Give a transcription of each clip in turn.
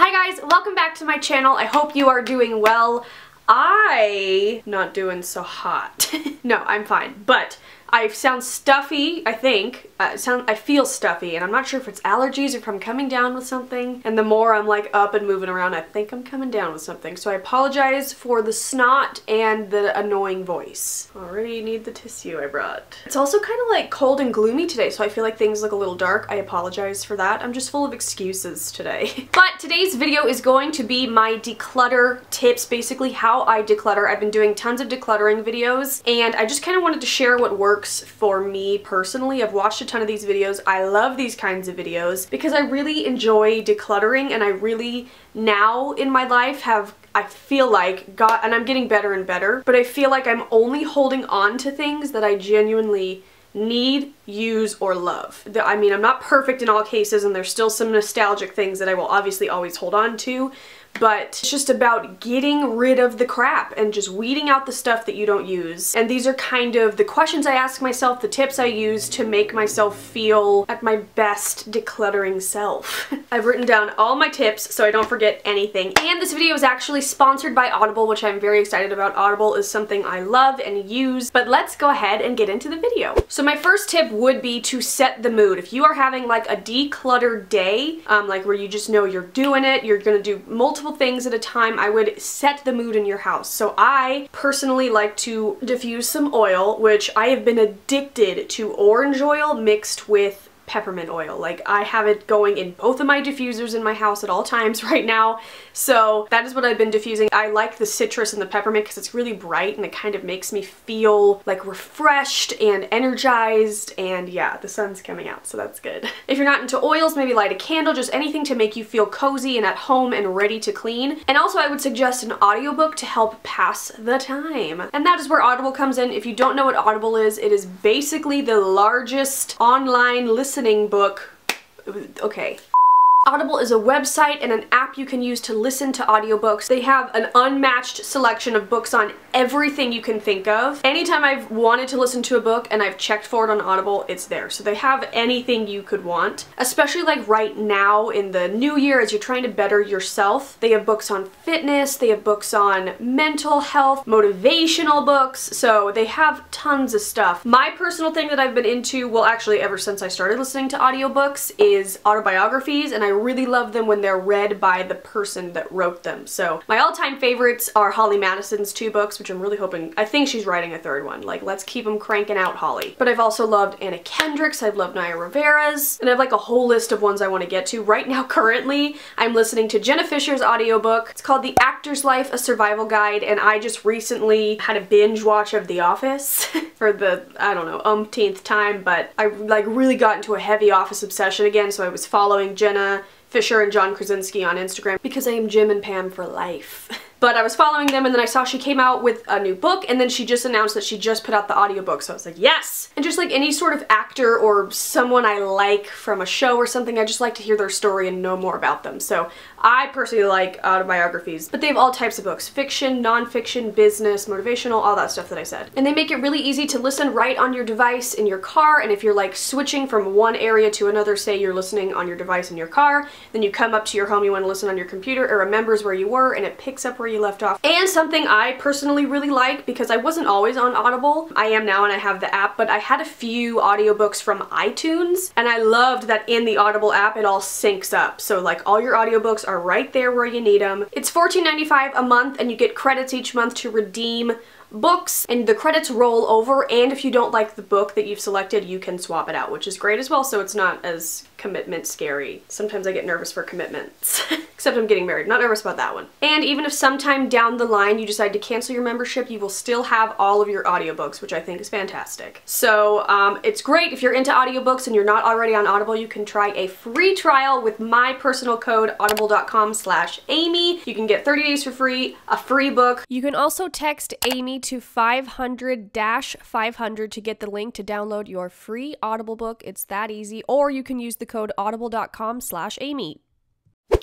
Hi guys, welcome back to my channel. I hope you are doing well. Not doing so hot. No, I'm fine, but I sound stuffy, I think. I feel stuffy, and I'm not sure if it's allergies or if I'm coming down with something. And the more I'm like up and moving around, I think I'm coming down with something. So I apologize for the snot and the annoying voice. Already need the tissue I brought. It's also kind of like cold and gloomy today, so I feel like things look a little dark. I apologize for that. I'm just full of excuses today. But today's video is going to be my declutter tips, basically how I declutter. I've been doing tons of decluttering videos, and I just kind of wanted to share what works for me personally. I've watched a ton of these videos. I love these kinds of videos because I really enjoy decluttering, and I really now in my life I feel like and I'm getting better and better, but I feel like I'm only holding on to things that I genuinely need, use, or love. I mean, I'm not perfect in all cases, and there's still some nostalgic things that I will obviously always hold on to, but it's just about getting rid of the crap and just weeding out the stuff that you don't use. And these are kind of the questions I ask myself, the tips I use to make myself feel at my best decluttering self. I've written down all my tips so I don't forget anything. And this video is actually sponsored by Audible, which I'm very excited about. Audible is something I love and use, but let's go ahead and get into the video. So my first tip would be to set the mood. If you are having like a decluttered day, like where you just know you're doing it, you're gonna do multiple things at a time, I would set the mood in your house. So I personally like to diffuse some oil, which I have been addicted to orange oil mixed with peppermint oil. Like, I have it going in both of my diffusers in my house at all times right now. So that is what I've been diffusing. I like the citrus and the peppermint because it's really bright and it kind of makes me feel like refreshed and energized, and yeah, the sun's coming out, so that's good. If you're not into oils, maybe light a candle, just anything to make you feel cozy and at home and ready to clean. And also I would suggest an audiobook to help pass the time. And that is where Audible comes in. If you don't know what Audible is, it is basically the largest online listening book. Okay. Audible is a website and an app you can use to listen to audiobooks. They have an unmatched selection of books on everything you can think of. Anytime I've wanted to listen to a book and I've checked for it on Audible, it's there. So they have anything you could want, especially like right now in the new year as you're trying to better yourself. They have books on fitness, they have books on mental health, motivational books, so they have tons of stuff. My personal thing that I've been into, well actually ever since I started listening to audiobooks, is autobiographies, and I really love them when they're read by the person that wrote them. So my all-time favorites are Holly Madison's 2 books, which I'm really hoping, I think she's writing a 3rd one. Like, let's keep them cranking out, Holly. But I've also loved Anna Kendrick's, I've loved Naya Rivera's, and I have like a whole list of ones I want to get to. Right now, currently, I'm listening to Jenna Fischer's audiobook. It's called The Actor's Life, A Survival Guide, and I just recently had a binge watch of The Office for the, I don't know, umpteenth time, but I like really got into a heavy Office obsession again, so I was following Jenna Fischer and John Krasinski on Instagram because I am Jim and Pam for life. But I was following them, and then I saw she came out with a new book, and then she just announced that she just put out the audiobook, so I was like, yes! And just like any sort of actor or someone I like from a show or something, I just like to hear their story and know more about them. So I personally like autobiographies, but they have all types of books. Fiction, non-fiction, business, motivational, all that stuff that I said. And they make it really easy to listen right on your device in your car, and if you're like switching from one area to another, say you're listening on your device in your car, then you come up to your home, you want to listen on your computer, it remembers where you were, and it picks up where you left off. And something I personally really like, because I wasn't always on Audible, I am now and I have the app, but I had a few audiobooks from iTunes, and I loved that in the Audible app it all syncs up. So like all your audiobooks are right there where you need them. It's $14.95 a month, and you get credits each month to redeem books, and the credits roll over, and if you don't like the book that you've selected, you can swap it out, which is great as well, so it's not as commitment scary. Sometimes I get nervous for commitments. Except I'm getting married. Not nervous about that one. And even if sometime down the line you decide to cancel your membership, you will still have all of your audiobooks, which I think is fantastic. So it's great if you're into audiobooks and you're not already on Audible. You can try a free trial with my personal code audible.com/Amy. You can get 30 days for free, a free book. You can also text Amy to 500-500 to get the link to download your free Audible book. It's that easy. Or you can use the code audible.com/Amy.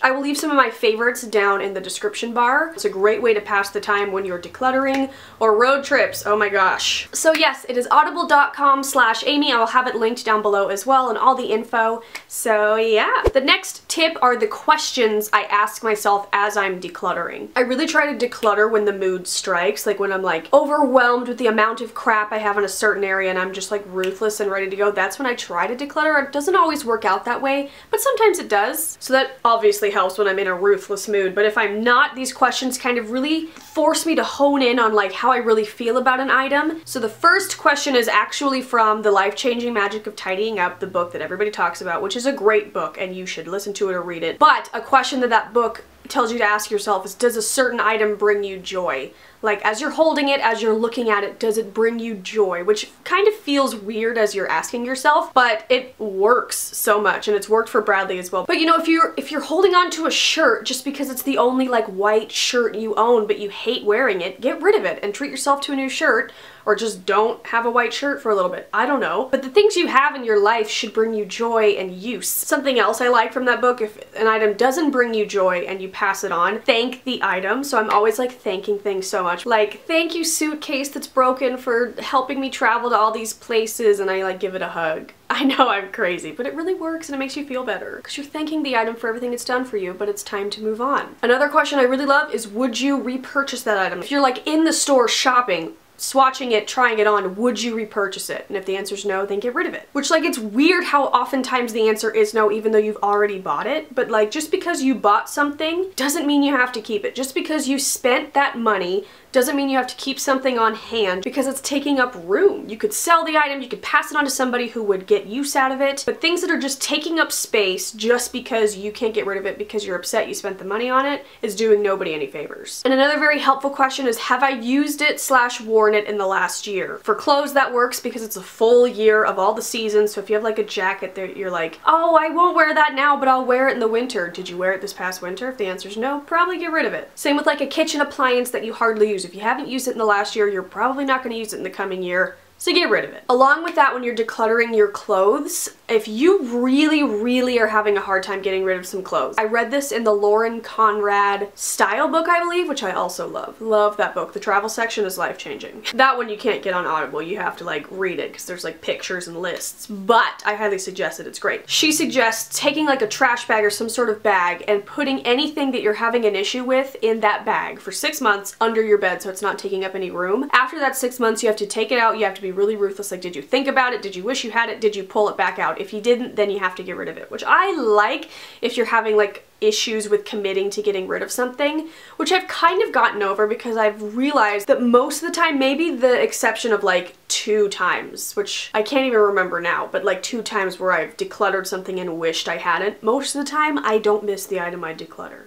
I will leave some of my favorites down in the description bar. It's a great way to pass the time when you're decluttering or road trips. Oh my gosh. So yes, it is audible.com/Amy. I will have it linked down below as well and all the info. So yeah. The next tip are the questions I ask myself as I'm decluttering. I really try to declutter when the mood strikes, like when I'm like overwhelmed with the amount of crap I have in a certain area and I'm just like ruthless and ready to go. That's when I try to declutter. It doesn't always work out that way, but sometimes it does. So that obviously helps when I'm in a ruthless mood, but if I'm not, these questions kind of really force me to hone in on like how I really feel about an item. So the first question is actually from The Life-Changing Magic of Tidying Up, the book that everybody talks about, which is a great book and you should listen to it or read it. But a question that book tells you to ask yourself is, does a certain item bring you joy? Like, as you're holding it, as you're looking at it, does it bring you joy? Which kind of feels weird as you're asking yourself, but it works so much, and it's worked for Bradley as well. But you know, if you're holding on to a shirt just because it's the only like white shirt you own, but you hate wearing it, get rid of it and treat yourself to a new shirt, or just don't have a white shirt for a little bit. I don't know. But the things you have in your life should bring you joy and use. Something else I like from that book, if an item doesn't bring you joy and you pass it on, thank the item. So I'm always like thanking things so much. Like, thank you suitcase that's broken for helping me travel to all these places, and I like give it a hug. I know I'm crazy, but it really works and it makes you feel better because you're thanking the item for everything it's done for you, but it's time to move on. Another question I really love is, would you repurchase that item? If you're like in the store shopping, swatching it, trying it on, would you repurchase it? And if the answer is no, then get rid of it. Which, like, it's weird how oftentimes the answer is no, even though you've already bought it. But like, just because you bought something doesn't mean you have to keep it. Just because you spent that money doesn't mean you have to keep something on hand because it's taking up room. You could sell the item, you could pass it on to somebody who would get use out of it, but things that are just taking up space just because you can't get rid of it because you're upset you spent the money on it is doing nobody any favors. And another very helpful question is, have I used it / worn it in the last year? For clothes that works because it's a full year of all the seasons, so if you have like a jacket that you're like, oh, I won't wear that now, but I'll wear it in the winter. Did you wear it this past winter? If the answer is no, probably get rid of it. Same with like a kitchen appliance that you hardly use. If you haven't used it in the last year, you're probably not going to use it in the coming year. So get rid of it. Along with that, when you're decluttering your clothes, if you really are having a hard time getting rid of some clothes. I read this in the Lauren Conrad style book, I believe, which I also love. Love that book. The travel section is life-changing. That one you can't get on Audible. You have to like read it because there's like pictures and lists, but I highly suggest it. It's great. She suggests taking like a trash bag or some sort of bag and putting anything that you're having an issue with in that bag for 6 months under your bed so it's not taking up any room. After that 6 months, you have to take it out. You have to be really ruthless. Like, did you think about it? Did you wish you had it? Did you pull it back out? If you didn't, then you have to get rid of it, which I like if you're having like issues with committing to getting rid of something, which I've kind of gotten over because I've realized that most of the time, maybe the exception of like 2 times, which I can't even remember now, but like 2 times where I've decluttered something and wished I hadn't, most of the time I don't miss the item I declutter.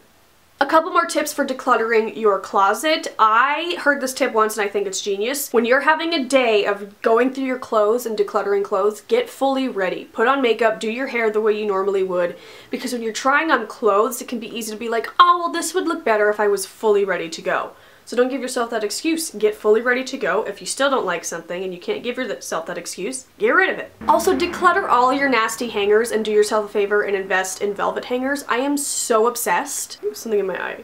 A couple more tips for decluttering your closet. I heard this tip once and I think it's genius. When you're having a day of going through your clothes and decluttering clothes, get fully ready. Put on makeup, do your hair the way you normally would, because when you're trying on clothes, it can be easy to be like, oh, well, this would look better if I was fully ready to go. So don't give yourself that excuse. Get fully ready to go. If you still don't like something and you can't give yourself that excuse, get rid of it. Also, declutter all your nasty hangers and do yourself a favor and invest in velvet hangers. I am so obsessed. Something in my eye.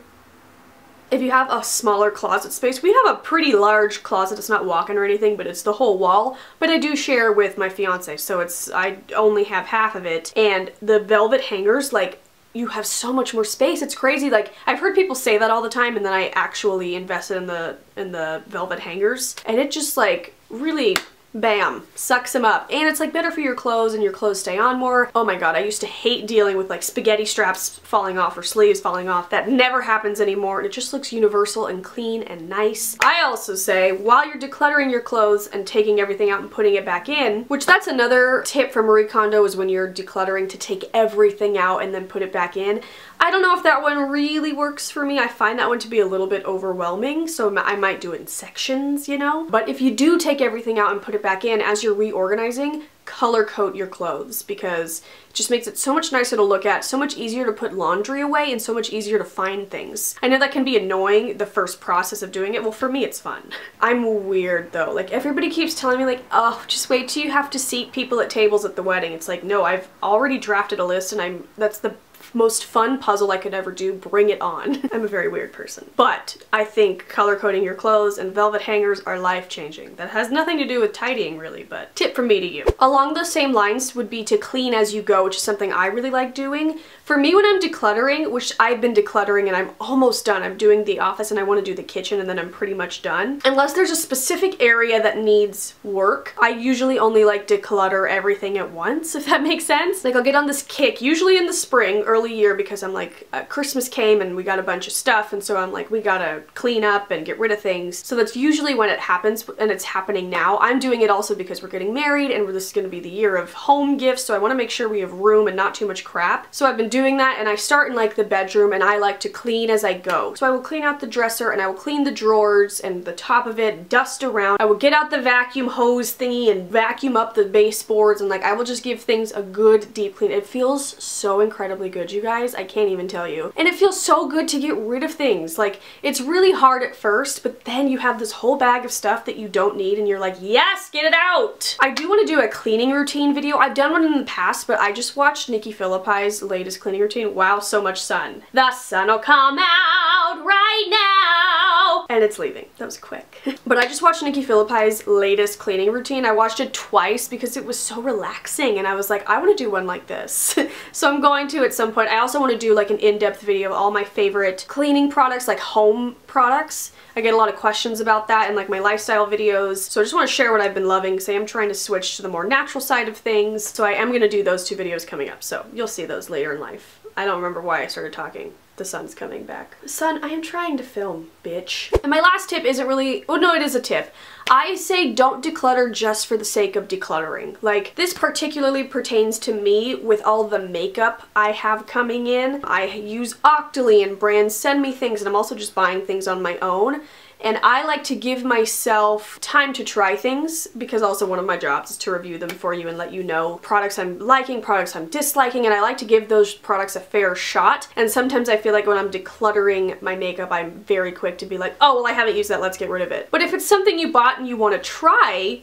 If you have a smaller closet space, we have a pretty large closet. It's not walk-in or anything, but it's the whole wall. But I do share with my fiance, so I only have half of it. And the velvet hangers, like, you have so much more space. It's crazy. Like, I've heard people say that all the time, and then I actually invested in the velvet hangers, and it just like really, bam, sucks them up. And it's like better for your clothes and your clothes stay on more. Oh my god, I used to hate dealing with like spaghetti straps falling off or sleeves falling off. That never happens anymore, and it just looks universal and clean and nice. I also say, while you're decluttering your clothes and taking everything out and putting it back in, which that's another tip from Marie Kondo, is when you're decluttering to take everything out and then put it back in. I don't know if that one really works for me. I find that one to be a little bit overwhelming, so I might do it in sections, you know? But if you do take everything out and put it back in as you're reorganizing, color code your clothes, because it just makes it so much nicer to look at, so much easier to put laundry away, and so much easier to find things. I know that can be annoying, the first process of doing it. Well, for me, it's fun. I'm weird though. Like, everybody keeps telling me like, oh, just wait till you have to seat people at tables at the wedding. It's like, no, I've already drafted a list, and that's the most fun puzzle I could ever do, bring it on. I'm a very weird person. But I think color coding your clothes and velvet hangers are life-changing. That has nothing to do with tidying really, but tip from me to you. Along those same lines would be to clean as you go, which is something I really like doing. For me, when I'm decluttering, which I've been decluttering and I'm almost done, I'm doing the office and I want to do the kitchen and then I'm pretty much done. Unless there's a specific area that needs work, I usually only like declutter everything at once, if that makes sense. Like I'll get on this kick, usually in the spring, early year, because I'm like, Christmas came and we got a bunch of stuff and so I'm like, we gotta clean up and get rid of things. So that's usually when it happens, and it's happening now. I'm doing it also because we're getting married and this is gonna be the year of home gifts, so I wanna make sure we have room and not too much crap. So I've been doing that, and I start in like the bedroom and I like to clean as I go. So I will clean out the dresser and I will clean the drawers and the top of it, dust around. I will get out the vacuum hose thingy and vacuum up the baseboards, and like I will just give things a good deep clean. It feels so incredibly good, you guys. I can't even tell you. And it feels so good to get rid of things. Like it's really hard at first, but then you have this whole bag of stuff that you don't need and you're like, yes, get it out. I do want to do a cleaning routine video. I've done one in the past, but I just watched Nikki Phillippi's latest cleaning routine. Wow, so much sun. The sun will come out right now. And it's leaving. That was quick. But I just watched Nikki Phillippi's latest cleaning routine. I watched it twice because it was so relaxing and I was like, I want to do one like this. So I'm going to at some point. I also want to do like an in-depth video of all my favorite cleaning products, like home products. I get a lot of questions about that in like my lifestyle videos. So I just want to share what I've been loving because I am trying to switch to the more natural side of things. So I am going to do those 2 videos coming up. So you'll see those later in life. I don't remember why I started talking. The sun's coming back. Sun, I am trying to film, bitch. And my last tip isn't really, oh no, it is a tip. I say don't declutter just for the sake of decluttering. Like, this particularly pertains to me with all the makeup I have coming in. I use Octoly and brands send me things, and I'm also just buying things on my own. And I like to give myself time to try things because also one of my jobs is to review them for you and let you know products I'm liking, products I'm disliking, and I like to give those products a fair shot. And sometimes I feel like when I'm decluttering my makeup, I'm very quick to be like, oh, well, I haven't used that, let's get rid of it. But if it's something you bought and you want to try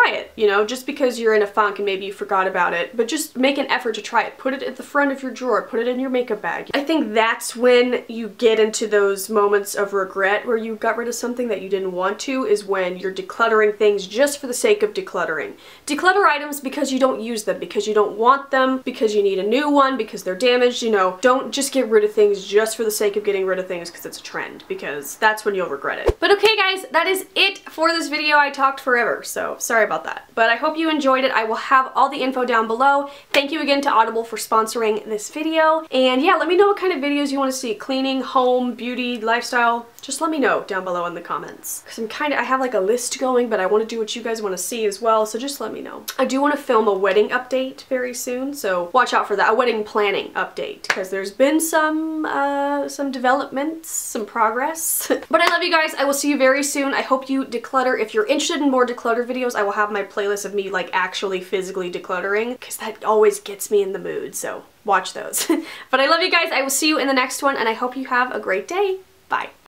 it, you know, just because you're in a funk and maybe you forgot about it, but just make an effort to try it. Put it at the front of your drawer, put it in your makeup bag. I think that's when you get into those moments of regret where you got rid of something that you didn't want to, is when you're decluttering things just for the sake of decluttering. Declutter items because you don't use them, because you don't want them, because you need a new one, because they're damaged, you know. Don't just get rid of things just for the sake of getting rid of things because it's a trend, because that's when you'll regret it. But okay guys, that is it for this video. I talked forever, so sorry about that. But I hope you enjoyed it. I will have all the info down below. Thank you again to Audible for sponsoring this video. And yeah, let me know what kind of videos you want to see. Cleaning, home, beauty, lifestyle. Just let me know down below in the comments. Because I have like a list going, but I want to do what you guys want to see as well, so just let me know. I do want to film a wedding update very soon, so watch out for that. A wedding planning update, because there's been some developments, some progress. But I love you guys. I will see you very soon. I hope you declutter. If you're interested in more declutter videos, I will have my playlist of me like actually physically decluttering, because that always gets me in the mood, so watch those. But I love you guys. I will see you in the next one, and I hope you have a great day. Bye.